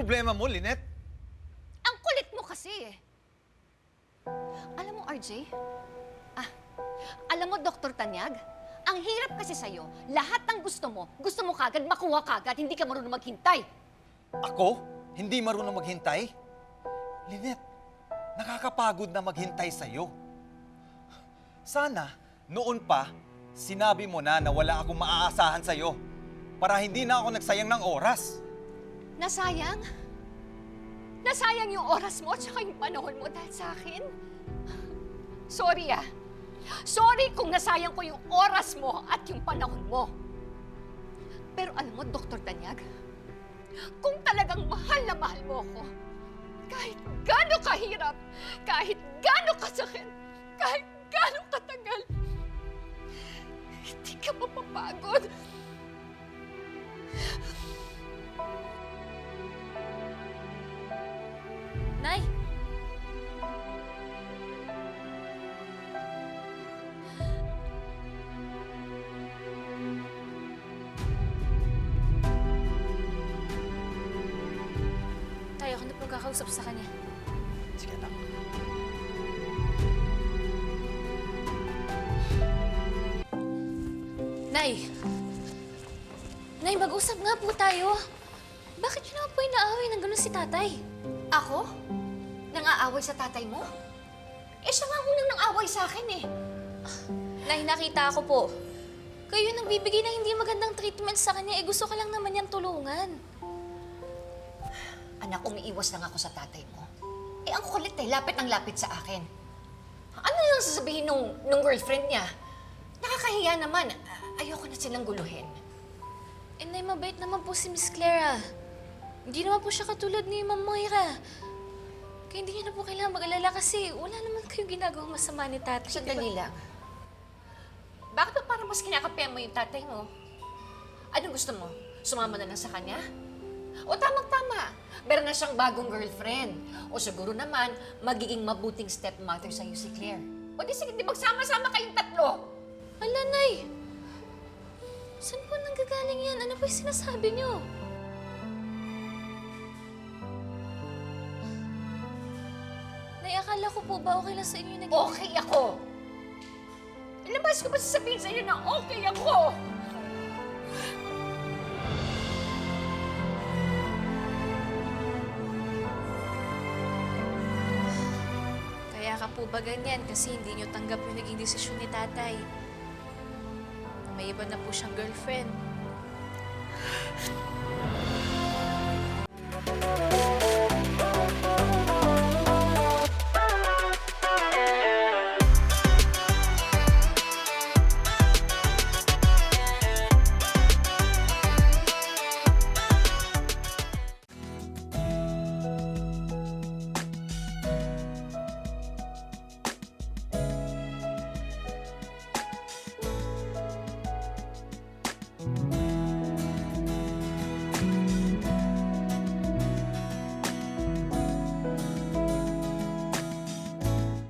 problema mo, Lynette? Ang kulit mo kasi eh. Alam mo, RJ? Alam mo, Dr. Tanyag? Ang hirap kasi sa'yo, lahat ng gusto mo kagad, makuha kagad, hindi ka marunong maghintay. Ako? Hindi marunong maghintay? Lynette, nakakapagod na maghintay sa'yo. Sana, noon pa, sinabi mo na wala akong maaasahan sa'yo para hindi na ako nagsayang ng oras. Nasayang? Nasayang yung oras mo at saka yung panahon mo dahil sa akin? Sorry ah. Sorry kung nasayang ko yung oras mo at yung panahon mo. Pero alam mo, Dr. Tanyag, kung talagang mahal na mahal mo ako, kahit gaano kahirap, kahit gaano kasakit, kahit gaano katagal, hindi ka mapapagod. Nay! Tay, ako na pong kakausap sa kanya. Sige, anak. Nay! Nay, mag-usap nga po tayo. Bakit yun naman po inaaway ng ganun si tatay? Ako? Nang-aaway sa tatay mo? Eh, siya nga unang nang-away sa akin eh. Nay, nakita ko po. Kayo nagbibigay ng hindi magandang treatment sa kanya, gusto ka lang naman niyang tulungan. Anak, umiiwas lang ako sa tatay mo. Eh, ang kulit eh, lapit ng lapit sa akin. Ano yung sasabihin nung girlfriend niya? Nakakahiya naman. Ayoko na silang guluhin. Eh, Nay, mabait naman po si Miss Clara. Hindi naman po siya katulad ni Ma'am Moira. Kaya hindi niyo na po kailangan mag-alala kasi wala naman kayong ginagawang masama ni tatay. Sandali lang. Bakit ba parang mas kinakapihan mo yung tatay mo? Anong gusto mo? Sumama na lang sa kanya? O tamang-tama, meron na siyang bagong girlfriend. O siguro naman, magiging mabuting stepmother sa'yo si Claire. O di sige, di magsama-sama kayong tatlo. Ala, Nay! Saan po nanggagaling yan? Ano po yung sinasabi niyo? Nay, akala ko po ba okay lang sa inyo naging... Okay ako. Ilang beses ko ba sasabihin sa inyo na okay ako? Kaya ka po ba ganyan kasi hindi niyo tanggap yung naging desisyon ni tatay? May iba na po siyang girlfriend.